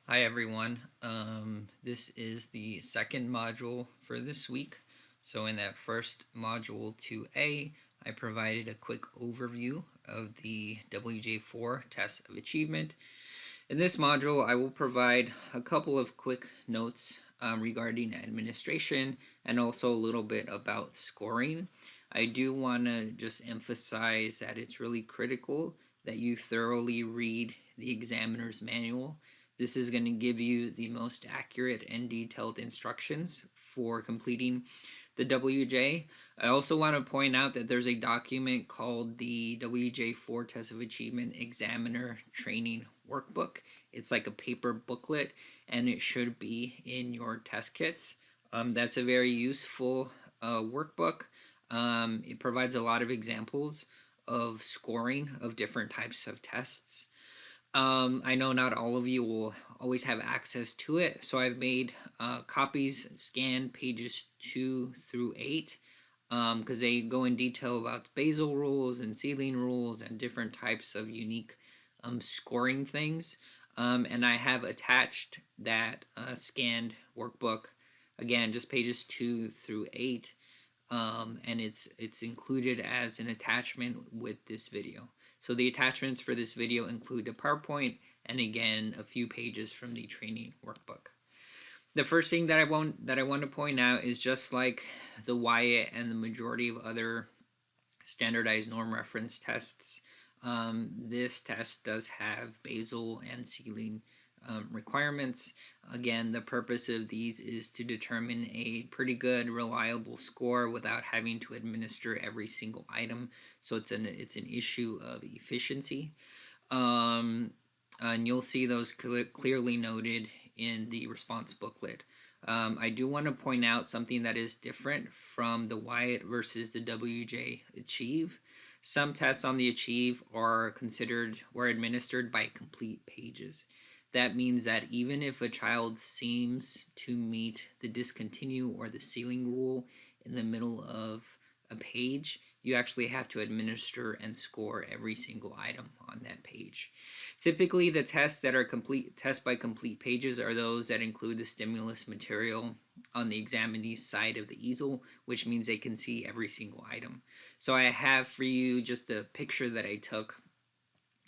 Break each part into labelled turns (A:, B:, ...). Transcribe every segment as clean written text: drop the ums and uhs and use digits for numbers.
A: Hi everyone. This is the second module for this week. So in that first module 2A, I provided a quick overview of the WJ4 test of achievement. In this module, I will provide a couple of quick notes regarding administration and also a little bit about scoring. I do want to just emphasize that it's really critical that you thoroughly read the examiner's manual. This is going to give you the most accurate and detailed instructions for completing the WJ. I also want to point out that there's a document called the WJ4 Test of Achievement Examiner Training Workbook. It's like a paper booklet and it should be in your test kits. That's a very useful workbook. It provides a lot of examples of scoring of different types of tests. I know not all of you will always have access to it, so I've made copies, scanned pages 2 through 8, because they go in detail about the basal rules and ceiling rules and different types of unique scoring things. And I have attached that scanned workbook, again, just pages 2 through 8, and it's included as an attachment with this video. So the attachments for this video include the PowerPoint and again a few pages from the training workbook. The first thing that I want to point out is, just like the Wyatt and the majority of other standardized norm reference tests, this test does have basal and ceiling requirements. Again, the purpose of these is to determine a pretty good, reliable score without having to administer every single item. So it's an issue of efficiency, and you'll see those clearly noted in the response booklet. I do want to point out something that is different from the Wyatt versus the WJ Achieve. Some tests on the Achieve are administered by complete pages. That means that even if a child seems to meet the discontinue or the ceiling rule in the middle of a page, you actually have to administer and score every single item on that page. Typically, the tests that are test by complete pages are those that include the stimulus material on the examinee's side of the easel, which means they can see every single item. So I have for you just a picture that I took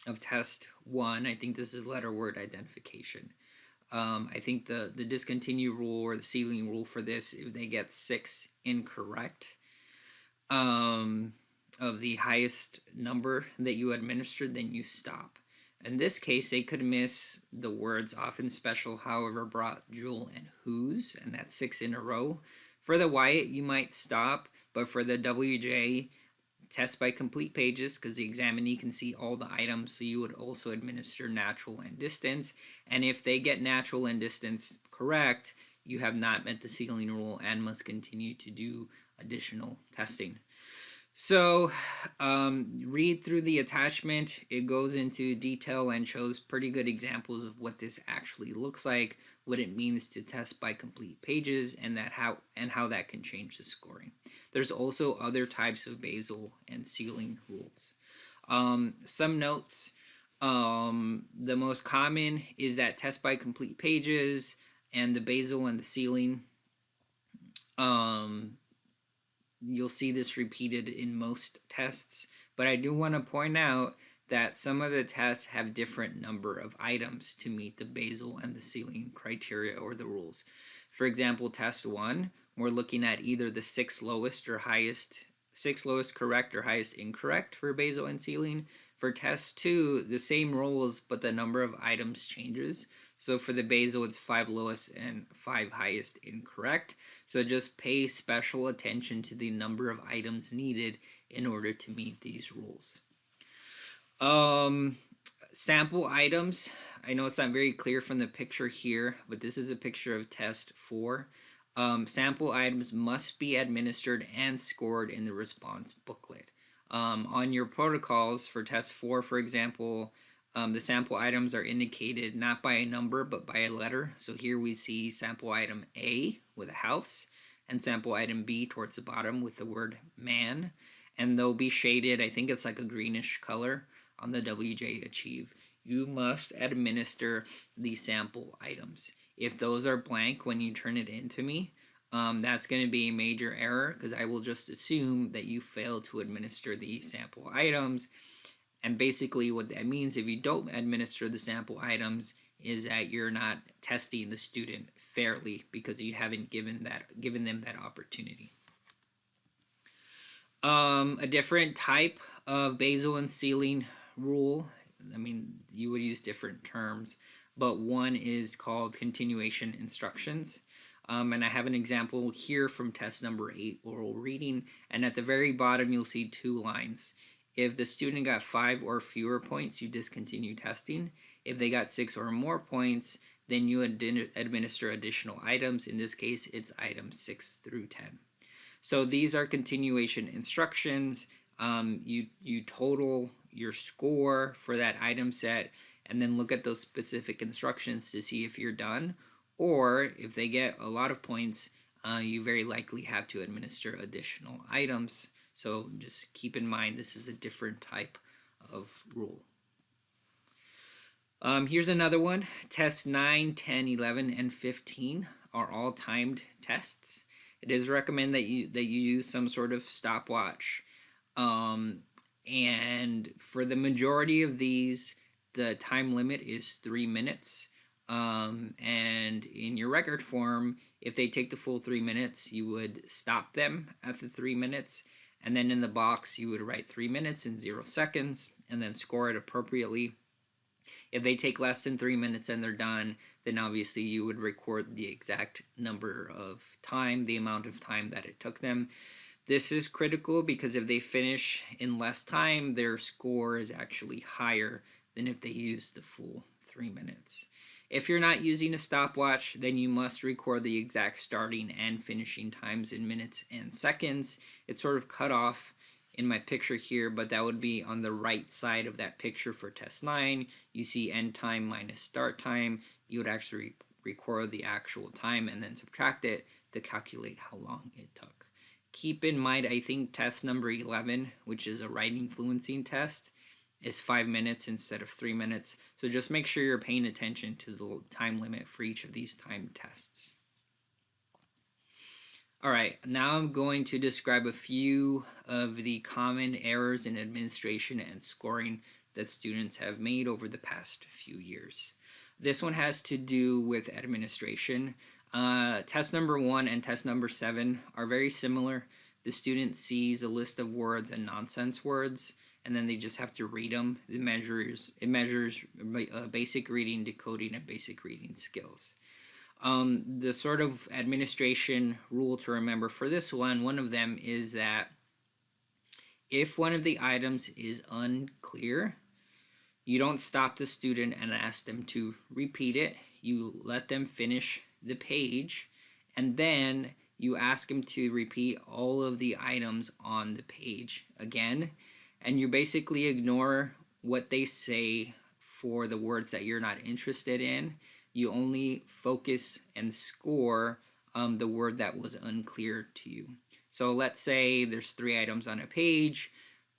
A: of test 1. I think this is letter word identification. I think the discontinue rule or the ceiling rule for this, if they get 6 incorrect of the highest number that you administered, then you stop. In this case, they could miss the words often special, however, brought, jewel, and whose, and that's 6 in a row. For the Wyatt, you might stop, but for the WJ, test by complete pages, because the examinee can see all the items, so you would also administer natural and distance. And if they get natural and distance correct, you have not met the ceiling rule and must continue to do additional testing. So read through the attachment. It goes into detail and shows pretty good examples of what this actually looks like, what it means to test by complete pages, and how that can change the scoring. There's also other types of basal and ceiling rules. Some notes. The most common is that test by complete pages and the basal and the ceiling. You'll see this repeated in most tests, but I do want to point out that some of the tests have different number of items to meet the basal and the ceiling criteria or the rules. For example, test 1, we're looking at either the 6 lowest correct or highest incorrect for basal and ceiling. For test 2, the same rules, but the number of items changes. So for the basal, it's 5 lowest and 5 highest incorrect. So just pay special attention to the number of items needed in order to meet these rules. Sample items. I know it's not very clear from the picture here, but this is a picture of test 4. Sample items must be administered and scored in the response booklet. On your protocols for test 4, for example, the sample items are indicated not by a number but by a letter. So here we see sample item A with a house and sample item B towards the bottom with the word man, and they'll be shaded. I think it's like a greenish color on the WJ Achieve. you must administer the sample items. If those are blank when you turn it into me, that's going to be a major error because I will just assume that you failed to administer the sample items. And basically what that means, if you don't administer the sample items, is that you're not testing the student fairly because you haven't given them that opportunity. A different type of basal and ceiling rule, I mean, you would use different terms, but one is called continuation instructions. And I have an example here from test number 8, oral reading, and at the very bottom you'll see 2 lines. If the student got 5 or fewer points, you discontinue testing. If they got 6 or more points, then you administer additional items. In this case, it's items 6 through 10. So these are continuation instructions. You total your score for that item set and then look at those specific instructions to see if you're done. Or if they get a lot of points, you very likely have to administer additional items. So just keep in mind this is a different type of rule. Here's another one. Tests 9, 10, 11, and 15 are all timed tests. It is recommended that you use some sort of stopwatch. And for the majority of these, the time limit is 3 minutes. And in your record form, if they take the full 3 minutes, you would stop them at the 3 minutes. And then in the box, you would write 3 minutes and 0 seconds and then score it appropriately. If they take less than 3 minutes and they're done, then obviously you would record the exact number of time, the amount of time that it took them. This is critical because if they finish in less time, their score is actually higher than if they use the full 3 minutes. If you're not using a stopwatch, then you must record the exact starting and finishing times in minutes and seconds. It's sort of cut off in my picture here, but that would be on the right side of that picture for test 9. You see end time minus start time. You would actually record the actual time and then subtract it to calculate how long it took. Keep in mind, I think test number 11, which is a writing fluency test, is 5 minutes instead of 3 minutes. So just make sure you're paying attention to the time limit for each of these time tests. All right, now I'm going to describe a few of the common errors in administration and scoring that students have made over the past few years. This one has to do with administration. Test number 1 and test number 7 are very similar. The student sees a list of words and nonsense words, and then they just have to read them. It measures basic reading, decoding, and basic reading skills. The sort of administration rule to remember for this one of them is that if one of the items is unclear, you don't stop the student and ask them to repeat it. You let them finish the page, and then you ask them to repeat all of the items on the page again, and you basically ignore what they say for the words that you're not interested in. You only focus and score the word that was unclear to you. So let's say there's 3 items on a page.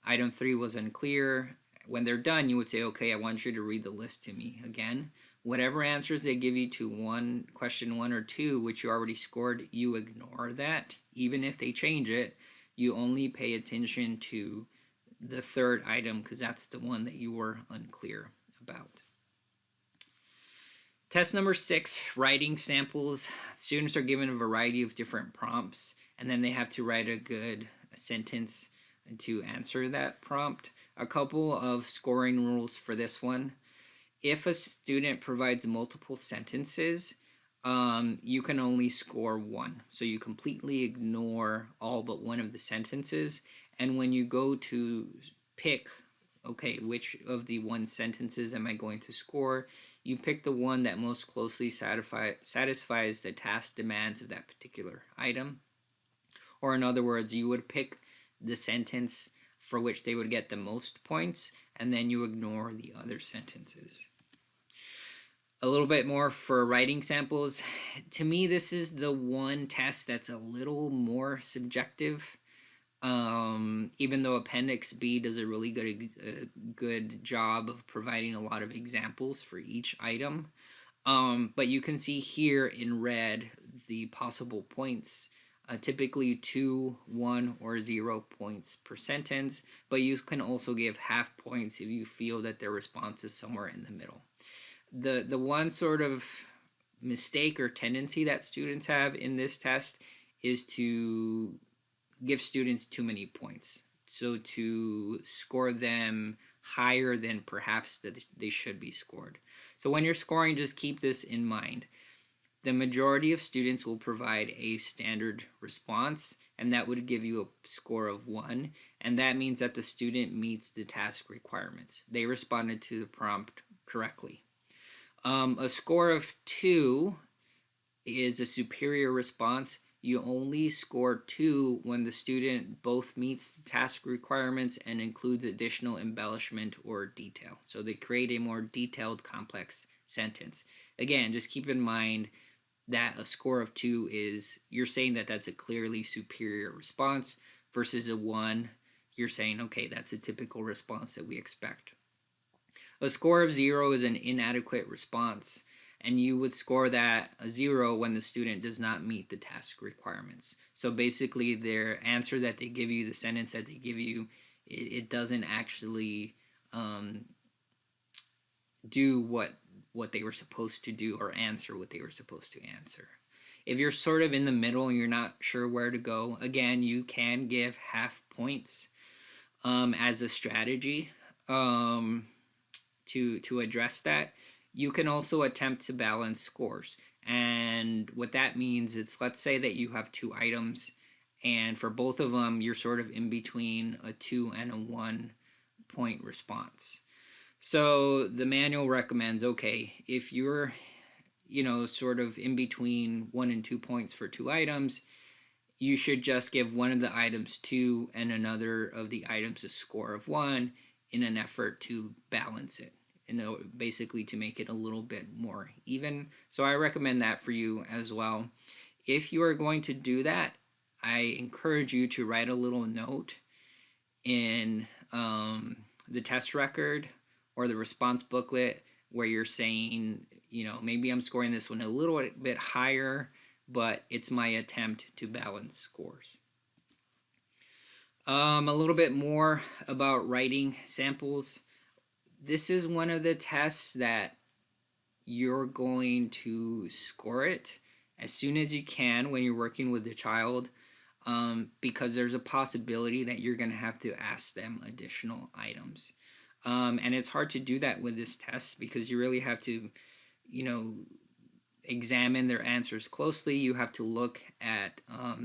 A: Item 3 was unclear. When they're done, you would say, okay, I want you to read the list to me again. Whatever answers they give you to question 1 or 2, which you already scored, you ignore that. Even if they change it, you only pay attention to the 3rd item because that's the one that you were unclear about. Test number 6, writing samples. Students are given a variety of different prompts, and then they have to write a sentence to answer that prompt. A couple of scoring rules for this one. If a student provides multiple sentences, you can only score 1. So you completely ignore all but one of the sentences, and when you go to pick, okay, which of the 1 sentences am I going to score, you pick the one that most closely satisfies the task demands of that particular item. Or in other words, you would pick the sentence for which they would get the most points, and then you ignore the other sentences. A little bit more for writing samples. To me, this is the one test that's a little more subjective. Even though Appendix B does a really good job of providing a lot of examples for each item. But you can see here in red the possible points, typically 2, 1, or 0 points per sentence, but you can also give half points if you feel that their response is somewhere in the middle. The one sort of mistake or tendency that students have in this test is to give students too many points. So to score them higher than perhaps that they should be scored. So when you're scoring, just keep this in mind. The majority of students will provide a standard response, and that would give you a score of 1. And that means that the student meets the task requirements. They responded to the prompt correctly. A score of 2 is a superior response. You only score 2 when the student both meets the task requirements and includes additional embellishment or detail. So they create a more detailed, complex sentence. Again, just keep in mind that a score of 2 is, you're saying that that's a clearly superior response, versus a 1, you're saying, okay, that's a typical response that we expect. A score of 0 is an inadequate response, and you would score that a 0 when the student does not meet the task requirements. So basically their answer that they give you, the sentence that they give you, it doesn't actually do what they were supposed to do or answer what they were supposed to answer. If you're sort of in the middle and you're not sure where to go, again, you can give half points as a strategy to address that. You can also attempt to balance scores. And what that means is, let's say that you have 2 items, and for both of them, you're sort of in between a 2 and a 1 point response. So the manual recommends, okay, if you're, sort of in between 1 and 2 points for 2 items, you should just give one of the items 2 and another of the items a score of 1 in an effort to balance it, basically to make it a little bit more even. So I recommend that for you as well. If you are going to do that, I encourage you to write a little note in the test record or the response booklet where you're saying, maybe I'm scoring this one a little bit higher, but it's my attempt to balance scores. A little bit more about writing samples. This is one of the tests that you're going to score it as soon as you can when you're working with the child, because there's a possibility that you're going to have to ask them additional items. And it's hard to do that with this test because you really have to, examine their answers closely. You have to look at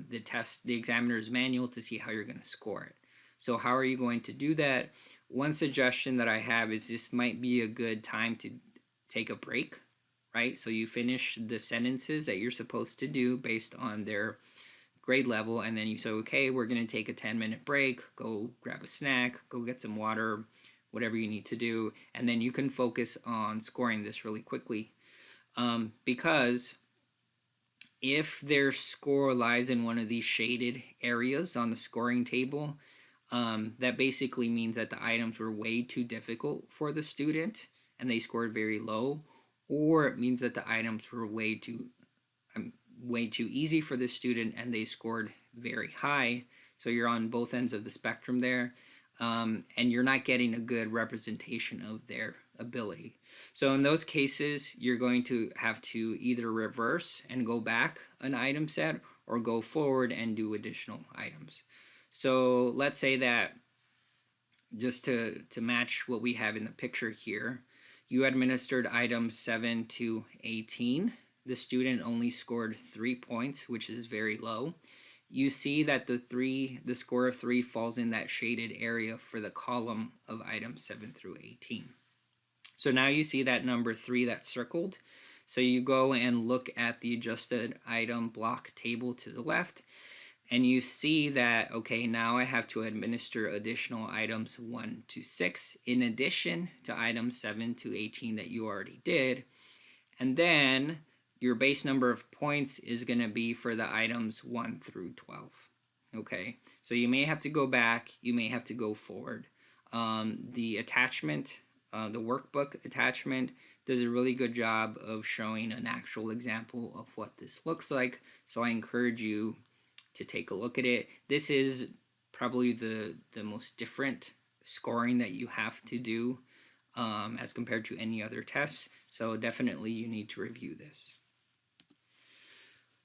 A: the examiner's manual to see how you're going to score it. So how are you going to do that? One suggestion that I have is this might be a good time to take a break, right? So you finish the sentences that you're supposed to do based on their grade level, and then you say, okay, we're going to take a 10-minute break, go grab a snack, go get some water, whatever you need to do, and then you can focus on scoring this really quickly. Because if their score lies in one of these shaded areas on the scoring table, that basically means that the items were way too difficult for the student and they scored very low, or it means that the items were way too easy for the student and they scored very high. So you're on both ends of the spectrum there, and you're not getting a good representation of their ability. So in those cases, you're going to have to either reverse and go back an item set or go forward and do additional items. So let's say that, just to match what we have in the picture here, you administered items 7 to 18. The student only scored 3 points, which is very low. You see that the score of 3 falls in that shaded area for the column of items 7 through 18. So now you see that number 3 that's circled. So you go and look at the adjusted item block table to the left, and you see that, okay, now I have to administer additional items 1 to 6 in addition to items 7 to 18 that you already did. And then your base number of points is going to be for the items 1 through 12. Okay, so you may have to go back, you may have to go forward. The attachment, the workbook attachment, does a really good job of showing an actual example of what this looks like. So I encourage you to take a look at it. This is probably the most different scoring that you have to do as compared to any other tests. So definitely you need to review this.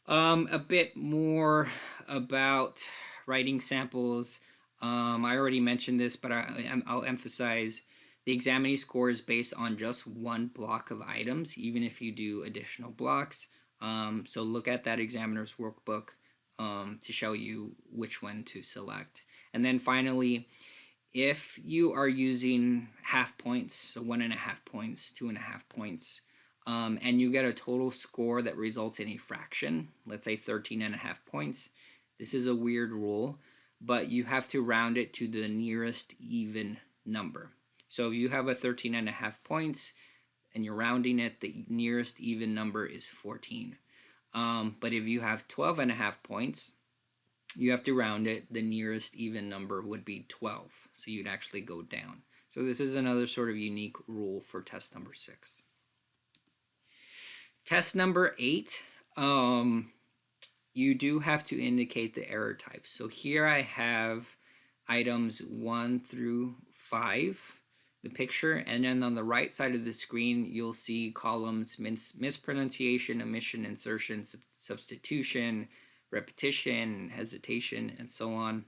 A: A bit more about writing samples. I already mentioned this, but I'll emphasize the examinee score is based on just one block of items, even if you do additional blocks. So look at that examiner's workbook to show you which one to select. And then finally, if you are using half points, so 1.5 points, 2.5 points, and you get a total score that results in a fraction, let's say 13.5 points. This is a weird rule, but you have to round it to the nearest even number. So if you have a 13.5 points and you're rounding it, the nearest even number is 14. But if you have 12.5 points, you have to round it. The nearest even number would be 12. So you'd actually go down. So this is another sort of unique rule for test number 6. Test number 8, you do have to indicate the error type. So here I have items 1 through 5, the picture, and then on the right side of the screen, you'll see columns mispronunciation, omission, insertion, substitution, repetition, hesitation, and so on.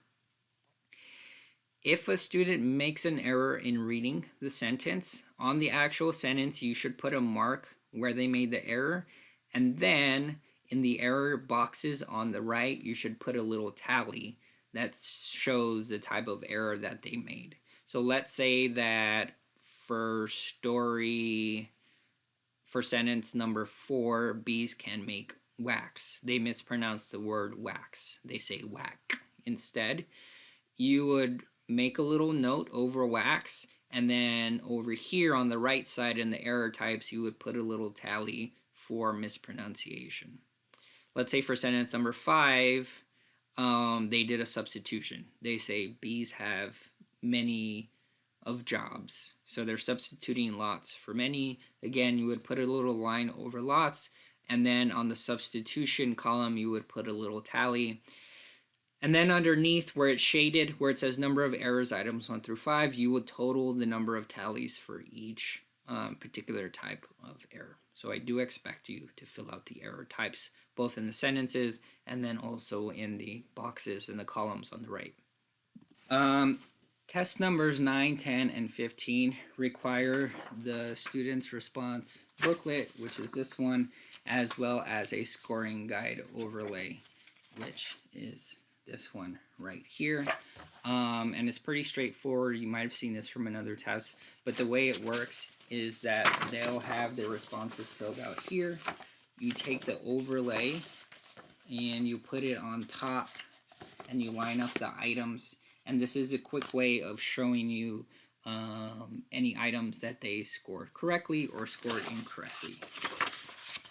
A: If a student makes an error in reading the sentence, on the actual sentence, you should put a mark where they made the error, and then in the error boxes on the right, you should put a little tally that shows the type of error that they made. So let's say that for sentence number 4, bees can make wax. They mispronounce the word wax. They say whack instead. You would make a little note over wax, and then over here on the right side in the error types, you would put a little tally for mispronunciation. Let's say for sentence number 5, they did a substitution. They say bees have many of jobs. So they're substituting lots for many. Again, you would put a little line over lots, and then on the substitution column, you would put a little tally. And then underneath where it's shaded, where it says number of errors, items 1 through 5, you would total the number of tallies for each particular type of error. So I do expect you to fill out the error types, both in the sentences and then also in the boxes and the columns on the right. Test numbers 9, 10, and 15 require the student's response booklet, which is this one, as well as a scoring guide overlay, which is this one right here. And it's pretty straightforward. You might have seen this from another test, but the way it works is that they'll have their responses filled out here. You take the overlay and you put it on top and you line up the items. And this is a quick way of showing you any items that they scored correctly or scored incorrectly.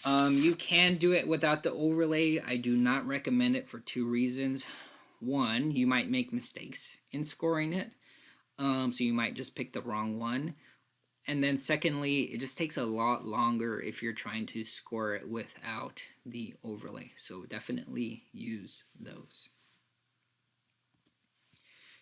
A: You can do it without the overlay. I do not recommend it for 2 reasons. One, you might make mistakes in scoring it, so you might just pick the wrong one. And then secondly, it just takes a lot longer if you're trying to score it without the overlay. So definitely use those.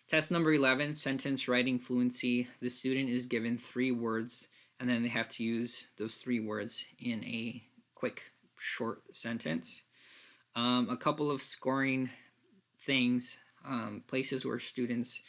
A: Test number 11, sentence writing fluency. The student is given 3 words, and then they have to use those 3 words in a quick, short sentence. A couple of scoring things, places where students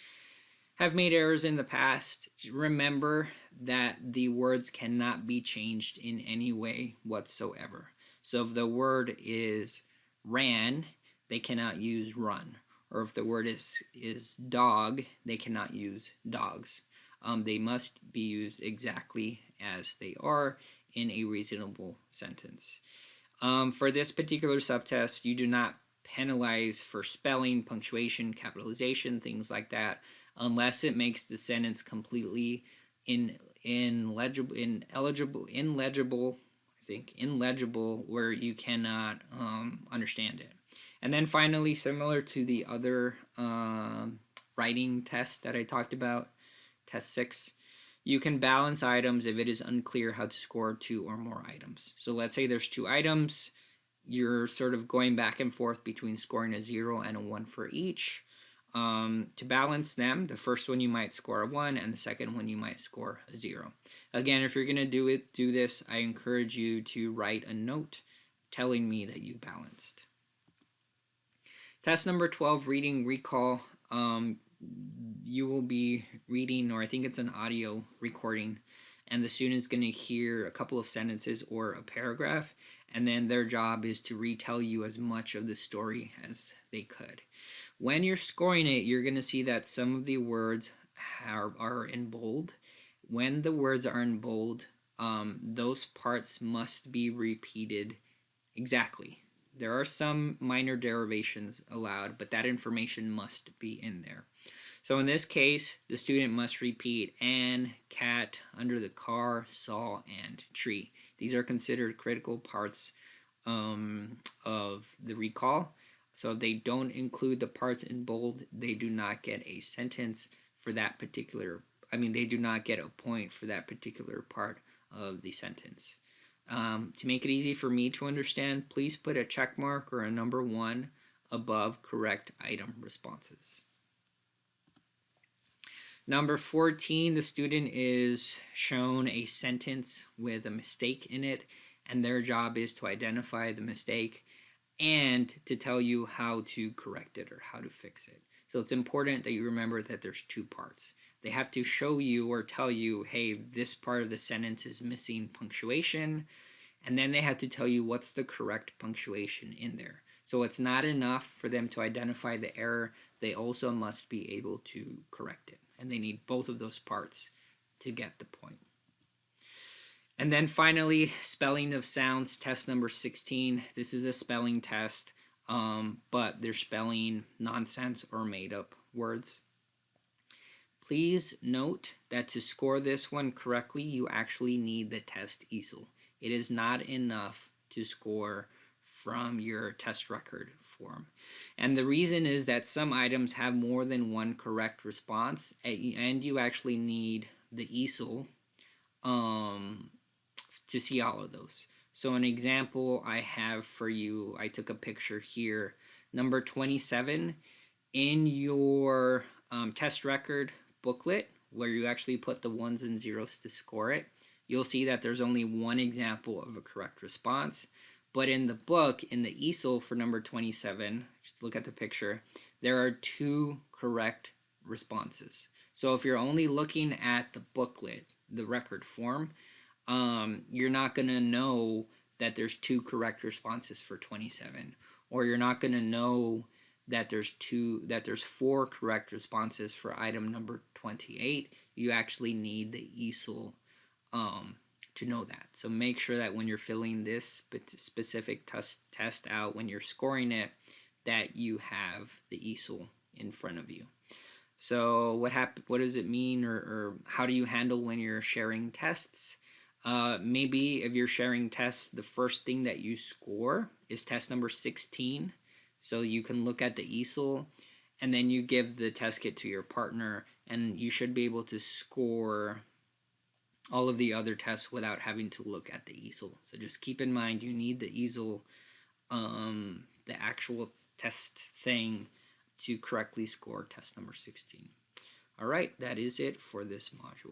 A: have made errors in the past. Remember that the words cannot be changed in any way whatsoever. So if the word is ran, they cannot use run. Or if the word is dog, they cannot use dogs. They must be used exactly as they are in a reasonable sentence. For this particular subtest, you do not penalize for spelling, punctuation, capitalization, things like that, unless it makes the sentence completely illegible, where you cannot understand it. And then finally, similar to the other writing test that I talked about, test 6, you can balance items if it is unclear how to score 2 or more items. So let's say there's 2 items, you're sort of going back and forth between scoring a 0 and a 1 for each. To balance them, the first one you might score a 1 and the second one you might score a 0. Again, if you're going to do this, I encourage you to write a note telling me that you balanced. Test number 12, reading recall. You will be reading, or I think it's an audio recording, and the student's going to hear a couple of sentences or a paragraph, and then their job is to retell you as much of the story as they could. When you're scoring it, you're going to see that some of the words are in bold. When the words are in bold, those parts must be repeated exactly. There are some minor derivations allowed, but that information must be in there. So in this case, the student must repeat "and," "cat," "under the car," "saw," and "tree." These are considered critical parts of the recall. So if they don't include the parts in bold, they do not get a sentence for that particular, they do not get a point for that particular part of the sentence. To make it easy for me to understand, please put a check mark or a number 1 above correct item responses. Number 14, the student is shown a sentence with a mistake in it, and their job is to identify the mistake and to tell you how to correct it or how to fix it. So it's important that you remember that there's 2 parts. They have to show you or tell you, hey, this part of the sentence is missing punctuation, and then they have to tell you what's the correct punctuation in there. So it's not enough for them to identify the error, they also must be able to correct it. And they need both of those parts to get the point. And then finally, spelling of sounds, test number 16. This is a spelling test, but they're spelling nonsense or made up words. Please note that to score this one correctly, you actually need the test easel. It is not enough to score from your test record form. And the reason is that some items have more than one correct response, and you actually need the easel to see all of those. So an example I have for you, I took a picture here. Number 27, in your test record booklet, where you actually put the 1s and 0s to score it, you'll see that there's only one example of a correct response. But in the book, in the easel for number 27, just look at the picture, there are 2 correct responses. So if you're only looking at the booklet, the record form, you're not going to know that there's 2 correct responses for 27, or you're not going to know that there's 4 correct responses for item number 28. You actually need the easel to know that. So make sure that when you're filling this specific test out, when you're scoring it, that you have the easel in front of you. So what does it mean, or how do you handle when you're sharing tests? Maybe if you're sharing tests, the first thing that you score is test number 16. So you can look at the easel, and then you give the test kit to your partner, and you should be able to score all of the other tests without having to look at the easel. So just keep in mind you need the easel, the actual test thing, to correctly score test number 16. All right, that is it for this module.